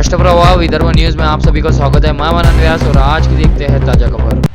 राष्ट्रप्रवाह Vidarbha news में आप सभी का स्वागत है। मैं मनन व्यास और आज की देखते हैं ताजा खबर।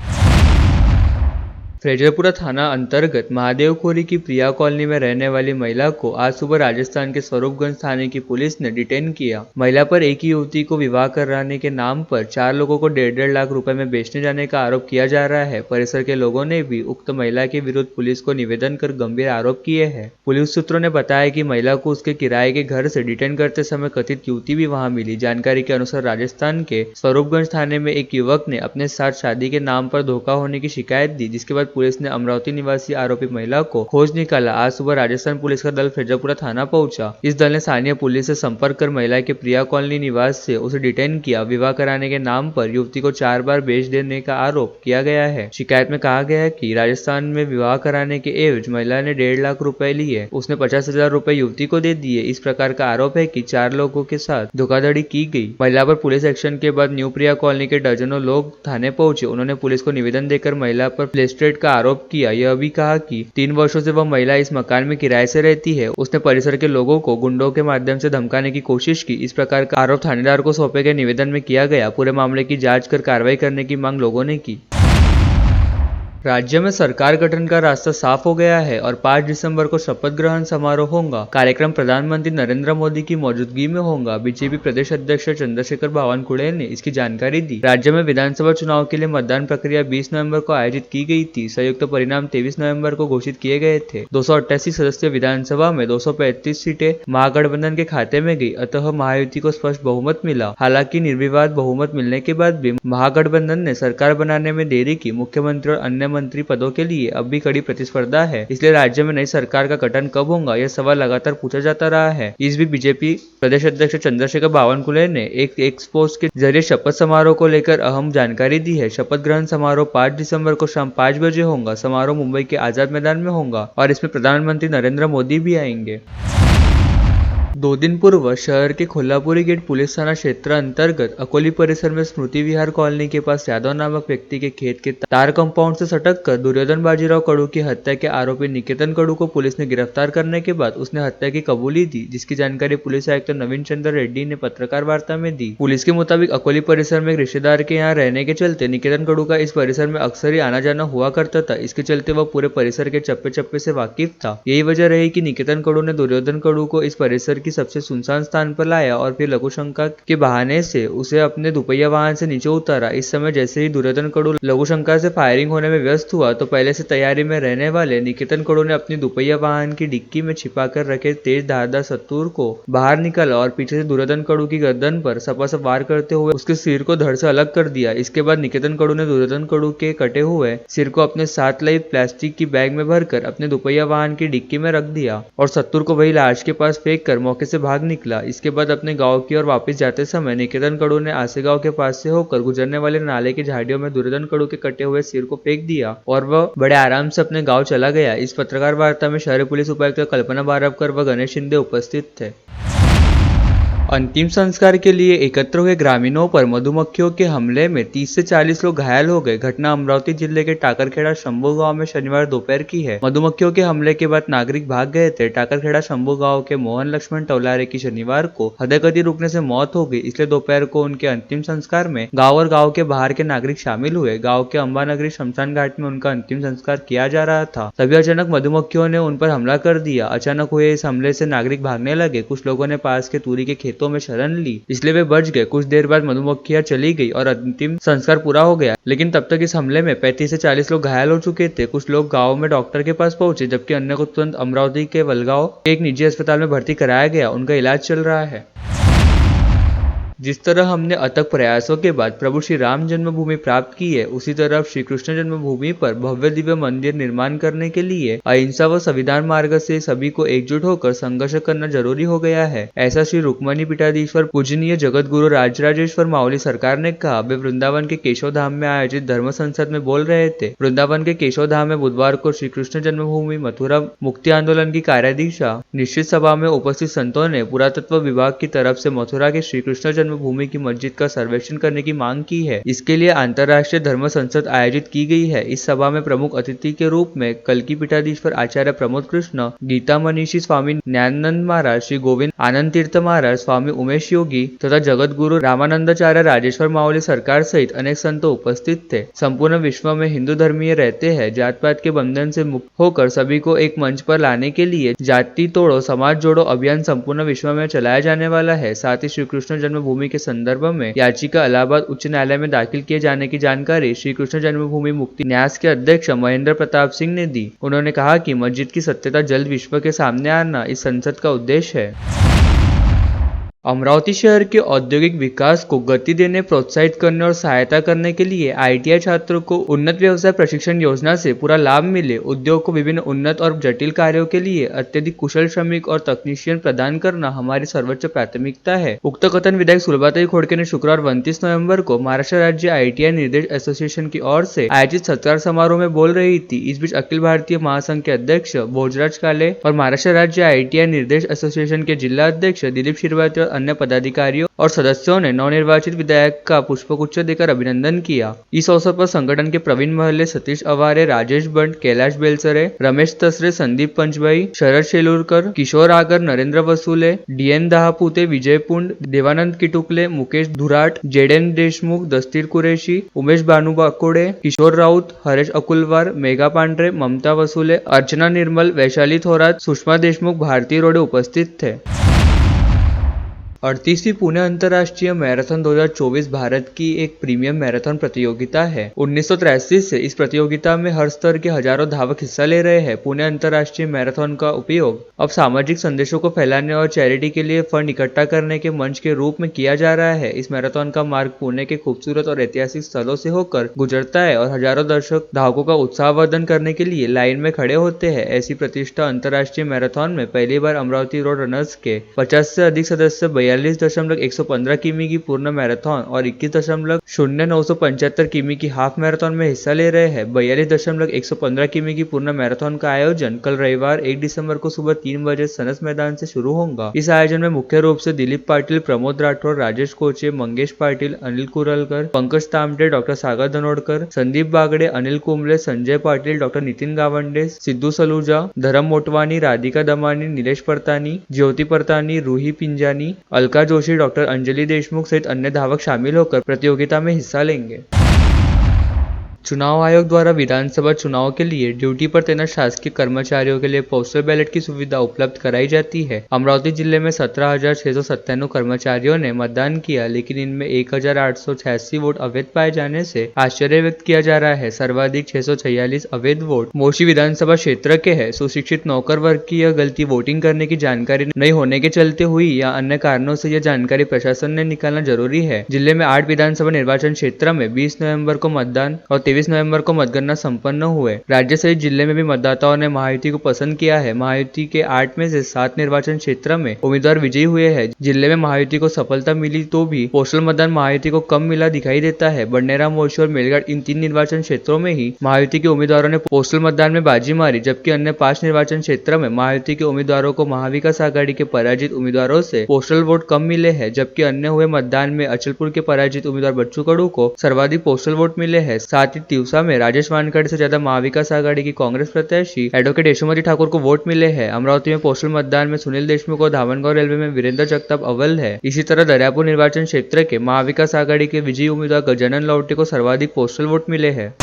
फ्रेजरपुरा थाना अंतर्गत महादेवखोरी की प्रिया कॉलोनी में रहने वाली महिला को आज सुबह राजस्थान के स्वरूपगंज थाने की पुलिस ने डिटेन किया। महिला पर एक ही युवती को विवाह कराने के नाम पर 4 लोगों को 1.5 लाख रुपए में बेचने जाने का आरोप किया जा रहा है। परिसर के लोगों ने भी उक्त महिला के विरुद्ध पुलिस को निवेदन कर गंभीर आरोप किए हैं। पुलिस सूत्रों ने बताया कि महिला को उसके किराए के घर से डिटेन करते समय कथित युवती भी वहां मिली। जानकारी के अनुसार राजस्थान के स्वरूपगंज थाने में एक युवक ने अपने साथ शादी के नाम पर धोखा होने की शिकायत दी, जिसके बाद पुलिस ने अमरावती निवासी आरोपी महिला को खोज निकाला। आज सुबह राजस्थान पुलिस का दल फ्रेजरपुरा थाना पहुंचा। इस दल ने स्थानीय पुलिस से संपर्क कर महिला के प्रिया कॉलोनी निवास से उसे डिटेन किया। विवाह कराने के नाम पर युवती को 4 बार बेच देने का आरोप किया गया है। शिकायत में कहा गया है कि राजस्थान में विवाह कराने के एवज महिला ने 1.5 लाख रुपए लिए। उसने 50,000 रुपए युवती को दे दिए। इस प्रकार का आरोप है कि 4 लोगों के साथ धोखाधड़ी की गई। महिला पर पुलिस एक्शन के बाद न्यू प्रिया कॉलोनी के दर्जनों लोग थाने पहुंचे। उन्होंने पुलिस को निवेदन देकर महिला पर प्लेस्ट्रेट का आरोप किया। यह भी कहा कि 3 वर्षों से वह महिला इस मकान में किराए से रहती है। उसने परिसर के लोगों को गुंडों के माध्यम से धमकाने की कोशिश की। इस प्रकार का आरोप थानेदार को सौंपे गए निवेदन में किया गया। पूरे मामले की जांच कर कार्रवाई करने की मांग लोगों ने की। राज्य में सरकार गठन का रास्ता साफ हो गया है और 5 दिसंबर को शपथ ग्रहण समारोह होगा। कार्यक्रम प्रधानमंत्री नरेंद्र मोदी की मौजूदगी में होगा। बीजेपी प्रदेश अध्यक्ष चंद्रशेखर बावनकुळे ने इसकी जानकारी दी। राज्य में विधानसभा चुनाव के लिए मतदान प्रक्रिया 20 नवंबर को आयोजित की गई थी। संयुक्त परिणाम 23 नवंबर को घोषित किए गए थे। 288 सदस्यीय विधानसभा में 235 सीटें महागठबंधन के खाते में गई, अतः महायुति को स्पष्ट बहुमत मिला। हालांकि निर्विवाद बहुमत मिलने के बाद भी महागठबंधन ने सरकार बनाने में देरी की। मुख्यमंत्री और अन्य मंत्री पदों के लिए अब भी कड़ी प्रतिस्पर्धा है, इसलिए राज्य में नई सरकार का गठन कब होगा यह सवाल लगातार पूछा जाता रहा है। इस बीच बीजेपी प्रदेश अध्यक्ष चंद्रशेखर बावनकुळे ने एक एक्सपोज के जरिए शपथ समारोह को लेकर अहम जानकारी दी है। शपथ ग्रहण समारोह 5 दिसंबर को शाम 5 बजे होगा। समारोह मुंबई के आजाद मैदान में होगा और इसमें प्रधानमंत्री नरेंद्र मोदी भी आएंगे। 2 दिन पूर्व शहर के कोल्हापुरी गेट पुलिस थाना क्षेत्र अंतर्गत अकोली परिसर में स्मृति विहार कॉलोनी के पास यादव नामक व्यक्ति के खेत के तार कंपाउंड से सटक कर दुर्योधन बाजीराव कड़ू की हत्या के आरोपी निकेतन कड़ू को पुलिस ने गिरफ्तार करने के बाद उसने हत्या की कबूली दी, जिसकी जानकारी पुलिस आयुक्त नवीन चंद्र रेड्डी ने पत्रकार वार्ता में दी। पुलिस के मुताबिक अकोली परिसर में एक रिश्तेदार के यहाँ रहने के चलते निकेतन कड़ू का इस परिसर में अक्सर ही आना जाना हुआ करता था। इसके चलते वह पूरे परिसर के चप्पे चप्पे से वाकिफ था। यही वजह रही कि निकेतन कड़ू ने दुर्योधन कड़ू को इस परिसर की सबसे सुनसान स्थान पर लाया और फिर लघु शंका के बहाने से उसे अपने दुपहिया वाहन से नीचे उतारा। इस समय जैसे ही दुर्योधन कड़ू लघु शंका से फायरिंग होने में व्यस्त हुआ तो पहले से तैयारी में रहने वाले निकेतन कड़ू ने अपनी दुपहिया वाहन की डिक्की में छिपा कर रखे तेज धारदार सत्तूर को बाहर निकाला और पीछे से दुर्योधन कड़ू की गर्दन पर सपासप वार करते हुए उसके सिर को धड़ से अलग कर दिया। इसके बाद निकेतन कड़ू ने दुर्योधन कड़ू के कटे हुए सिर को अपने साथ लाई प्लास्टिक की बैग में भरकर अपने दुपहिया वाहन की डिक्की में रख दिया और सत्तूर को वही लाश के पास फेंक कर मौके से भाग निकला। इसके बाद अपने गांव की ओर वापस जाते समय निकेतन कड़ू ने आसे गांव के पास से होकर गुजरने वाले नाले की झाड़ियों में दुर्योधन कड़ू के कटे हुए सिर को फेंक दिया और वह बड़े आराम से अपने गांव चला गया। इस पत्रकार वार्ता में शहरी पुलिस उपायुक्त कल्पना बारवकर व गणेश शिंदे उपस्थित थे। अंतिम संस्कार के लिए एकत्र हुए ग्रामीणों पर मधुमक्खियों के हमले में 30 से 40 लोग घायल हो गए। घटना अमरावती जिले के टाकरखेड़ा शंभू गांव में शनिवार दोपहर की है। मधुमक्खियों के हमले के बाद नागरिक भाग गए थे। टाकरखेड़ा शंभू गांव के मोहन लक्ष्मण टवलारे की शनिवार को हृदय रुकने से मौत हो गई, इसलिए दोपहर को उनके अंतिम संस्कार में गाँव और गाँव के बाहर के नागरिक शामिल हुए। गाँव के अंबानगरी शमशान घाट में उनका अंतिम संस्कार किया जा रहा था, तभी अचानक मधुमक्खियों ने उन पर हमला कर दिया। अचानक हुए इस हमले से नागरिक भागने लगे। कुछ लोगों ने पास के तूरी के खेतों में शरण ली, इसलिए वे बच गए। कुछ देर बाद मधुमक्खियां चली गई और अंतिम संस्कार पूरा हो गया, लेकिन तब तक इस हमले में 35 से 40 लोग घायल हो चुके थे। कुछ लोग गांव में डॉक्टर के पास पहुंचे, जबकि अन्य को तुरंत अमरावती के वलगांव के एक निजी अस्पताल में भर्ती कराया गया। उनका इलाज चल रहा है। जिस तरह हमने अथक प्रयासों के बाद प्रभु श्री राम जन्मभूमि प्राप्त की है, उसी तरह श्री कृष्ण जन्मभूमि पर भव्य दिव्य मंदिर निर्माण करने के लिए अहिंसा व संविधान मार्ग से सभी को एकजुट होकर संघर्ष करना जरूरी हो गया है। ऐसा श्री रुक्मणी पीठाधीश्वर पूजनीय जगत गुरु राजराजेश्वर माउली सरकार ने कहा। वे वृंदावन के केशव धाम में आयोजित धर्म संसद में बोल रहे थे। वृंदावन के केशव धाम में बुधवार को श्री कृष्ण जन्मभूमि मथुरा मुक्ति आंदोलन की कार्यदिशा निश्चित सभा में उपस्थित संतों ने पुरातत्व विभाग की तरफ से मथुरा के श्री कृष्ण जन्मभूमि की मस्जिद का सर्वेक्षण करने की मांग की है। इसके लिए अंतर्राष्ट्रीय धर्म संसद आयोजित की गई है। इस सभा में प्रमुख अतिथि के रूप में कल्की पीठाधीश्वर आचार्य प्रमोद कृष्ण, गीता मनीषी स्वामी ज्ञानानंद महाराज, श्री गोविंद आनंद तीर्थ महाराज, स्वामी उमेश योगी तथा जगत गुरु रामानंदाचार्य राजेश्वर माउली सरकार सहित अनेक संत उपस्थित थे। संपूर्ण विश्व में हिंदू धर्मीय रहते हैं। जात पात के बंधन से मुक्त होकर सभी को एक मंच पर लाने के लिए जाति तोड़ो समाज जोड़ो अभियान संपूर्ण विश्व में चलाया जाने वाला है। साथ ही श्री कृष्ण जन्मभूमि के संदर्भ में याचिका इलाहाबाद उच्च न्यायालय में दाखिल किए जाने की जानकारी श्री कृष्ण जन्मभूमि मुक्ति न्यास के अध्यक्ष महेंद्र प्रताप सिंह ने दी। उन्होंने कहा कि मस्जिद की सत्यता जल्द विश्व के सामने आना इस संसद का उद्देश्य है। अमरावती शहर के औद्योगिक विकास को गति देने, प्रोत्साहित करने और सहायता करने के लिए ITI छात्रों को उन्नत व्यवसाय प्रशिक्षण योजना से पूरा लाभ मिले। उद्योग को विभिन्न उन्नत और जटिल कार्यों के लिए अत्यधिक कुशल श्रमिक और तकनीशियन प्रदान करना हमारी सर्वोच्च प्राथमिकता है। उक्त कथन विधायक सुलभाताई खोड़के ने शुक्रवार 29 नवंबर को महाराष्ट्र राज्य ITI निर्देश एसोसिएशन की ओर से आयोजित सत्कार समारोह में बोल रही थी। इस बीच अखिल भारतीय महासंघ के अध्यक्ष भोजराज काले और महाराष्ट्र राज्य ITI निर्देश एसोसिएशन के जिला अध्यक्ष दिलीप शिरवाती और अन्य पदाधिकारियों और सदस्यों ने नवनिर्वाचित विधायक का पुष्पगुच्छ देकर अभिनंदन किया। इस अवसर पर संगठन के प्रवीण महले, सतीश अवारे, राजेश बंट, कैलाश बेलसरे, रमेश तसरे, संदीप पंचभाई, शरद शेलुरकर, किशोर आगर, नरेंद्र वसुले, DN दहापुते, विजय पुंड, देवानंद किटुकले, मुकेश धुराट, JN देशमुख, दस्तीर कुरेशी, उमेश भानुबाकोडे, किशोर राऊत, हरेश अकुलवार, मेघा पांढरे, ममता वसुले, अर्चना निर्मल, वैशाली थोरात, सुषमा देशमुख, भारती रोडे उपस्थित थे। 38वीं पुणे अंतर्राष्ट्रीय मैराथन 2024 भारत की एक प्रीमियम मैराथन प्रतियोगिता है। 1983 से इस प्रतियोगिता में हर स्तर के हजारों धावक हिस्सा ले रहे हैं। पुणे अंतर्राष्ट्रीय मैराथन का उपयोग अब सामाजिक संदेशों को फैलाने और चैरिटी के लिए फंड इकट्ठा करने के मंच के रूप में किया जा रहा है। इस मैराथन का मार्ग पुणे के खूबसूरत और ऐतिहासिक स्थलों से होकर गुजरता है और हजारों दर्शक धावकों का उत्साहवर्धन करने के लिए लाइन में खड़े होते हैं। ऐसी प्रतिष्ठा अंतर्राष्ट्रीय मैराथन में पहली बार अमरावती रोड रनर्स के 50 से अधिक सदस्य 42.115 किमी की पूर्ण मैराथन और 21.0975 किमी की हाफ मैराथन में हिस्सा ले रहे हैं। 42.115 किमी की पूर्ण मैराथन का आयोजन कल रविवार 1 दिसंबर को सुबह 3 बजे सनस मैदान से शुरू होगा। इस आयोजन में मुख्य रूप से दिलीप पाटिल, प्रमोद राठौर, राजेश कोचे, मंगेश पाटिल, अनिल कुरलकर, पंकज तांबडे, डॉ सागर धनोडकर, संदीप बागड़े, अनिल कुंबले, संजय पाटिल, डॉ नितिन गावंडे, सिद्धू सलूजा, धर्म मोटवानी, राधिका दमानी, नीलेश परतानी, ज्योति परतानी, रूही पिंजानी, अलका जोशी, डॉ अंजलि देशमुख सहित अन्य धावक शामिल होकर प्रतियोगिता में हिस्सा लेंगे। चुनाव आयोग द्वारा विधानसभा चुनाव के लिए ड्यूटी पर तैनात शासकीय कर्मचारियों के लिए पोस्टल बैलेट की सुविधा उपलब्ध कराई जाती है। अमरावती जिले में 17,697 कर्मचारियों ने मतदान किया, लेकिन इनमें 1,886 वोट अवैध पाए जाने से आश्चर्य व्यक्त किया जा रहा है। सर्वाधिक 646 अवैध वोट मोशी विधानसभा क्षेत्र के हैं। सुशिक्षित नौकर वर्ग की यह गलती वोटिंग करने की जानकारी नहीं होने के चलते हुई या अन्य कारणों से यह जानकारी प्रशासन ने निकालना जरूरी है। जिले में 8 विधानसभा निर्वाचन क्षेत्र में 20 नवंबर को मतदान और 23 नवंबर को मतगणना संपन्न हुए। राज्य सहित जिले में भी मतदाताओं ने महायुति को पसंद किया है। महायुति के 8 में से 7 निर्वाचन क्षेत्र में उम्मीदवार विजयी हुए हैं। जिले में महायुति को सफलता मिली तो भी पोस्टल मतदान महायुति को कम मिला दिखाई देता है। बडनेरा, मोशी और मेलघाट इन 3 निर्वाचन क्षेत्रों में ही महायुति के उम्मीदवारों ने पोस्टल मतदान में बाजी मारी, जबकि अन्य 5 निर्वाचन क्षेत्र में महायुति के उम्मीदवारों को महाविकास आघाड़ी के पराजित उम्मीदवारों से पोस्टल वोट कम मिले हैं, जबकि अन्य हुए मतदान में अचलपुर के पराजित उम्मीदवार बच्चू कडू को सर्वाधिक पोस्टल वोट मिले हैं। साथ ही तिवसा में राजेश वानखेड़े से ज्यादा महाविकास आघाड़ी की कांग्रेस प्रत्याशी एडवोकेट यशोमती ठाकुर को वोट मिले हैं। अमरावती में पोस्टल मतदान में सुनील देशमुख और धामनगांव रेलवे में वीरेंद्र जगताप अव्वल है। इसी तरह दरियापुर निर्वाचन क्षेत्र के महाविकास आघाड़ी के विजयी उम्मीदवार गजानन लौटे को सर्वाधिक पोस्टल वोट मिले हैं।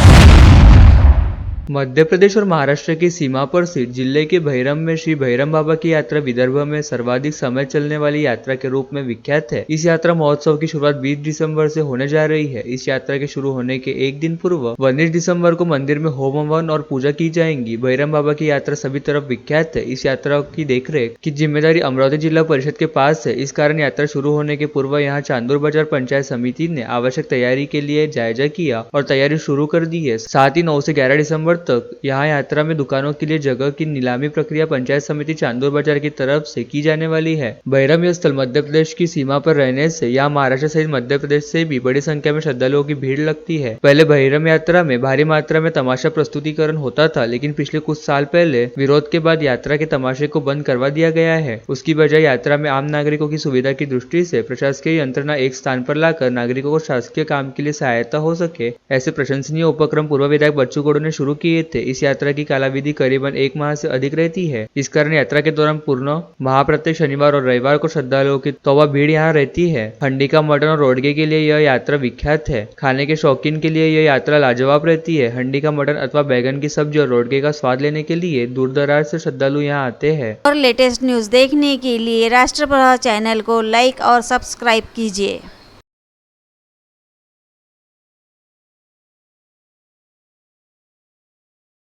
मध्य प्रदेश और महाराष्ट्र की सीमा पर स्थित जिले के भैरम में श्री भैरम बाबा की यात्रा विदर्भ में सर्वाधिक समय चलने वाली यात्रा के रूप में विख्यात है। इस यात्रा महोत्सव की शुरुआत 20 दिसंबर से होने जा रही है। इस यात्रा के शुरू होने के एक दिन पूर्व 19 दिसंबर को मंदिर में होम हवन और पूजा की जाएंगी। भैरम बाबा की यात्रा सभी तरफ विख्यात है। इस यात्रा की देखरेख की जिम्मेदारी अमरावती जिला परिषद के पास है। इस कारण यात्रा शुरू होने के पूर्व यहाँ चांदूर बाजार पंचायत समिति ने आवश्यक तैयारी के लिए जायजा किया और तैयारी शुरू कर दी है। साथ ही 9 से 11 दिसंबर अक्टूबर तक यहाँ यात्रा में दुकानों के लिए जगह की नीलामी प्रक्रिया पंचायत समिति चांदोर बाजार की तरफ से की जाने वाली है। बहिरम यह स्थल मध्य प्रदेश की सीमा पर रहने से यहाँ महाराष्ट्र सहित मध्य प्रदेश से भी बड़ी संख्या में श्रद्धालुओं की भीड़ लगती है। पहले बहिरम यात्रा में भारी मात्रा में तमाशा प्रस्तुतिकरण होता था, लेकिन पिछले कुछ साल पहले विरोध के बाद यात्रा के तमाशे को बंद करवा दिया गया है। उसकी बजाय यात्रा में आम नागरिकों की सुविधा की दृष्टि से प्रशासकीय यंत्रणा एक स्थान पर लाकर नागरिकों को शासकीय काम के लिए सहायता हो सके, ऐसे प्रशंसनीय उपक्रम पूर्व विधायक बच्चू कडू ने शुरू किए थे। इस यात्रा की कालाविधि करीबन 1 माह से अधिक रहती है। इस कारण यात्रा के दौरान पूर्ण माह प्रत्येक शनिवार और रविवार को श्रद्धालुओं की तौबा भीड़ यहाँ रहती है। हंडी का मटन और रोडगे के लिए यह यात्रा विख्यात है। खाने के शौकीन के लिए यह यात्रा लाजवाब रहती है। हंडी का मटन अथवा बैगन की सब्जी और रोडगे का स्वाद लेने के लिए दूर दराज से श्रद्धालु यहाँ आते हैं। और लेटेस्ट न्यूज़ देखने के लिए राष्ट्रप्रभा चैनल को लाइक और सब्सक्राइब कीजिए।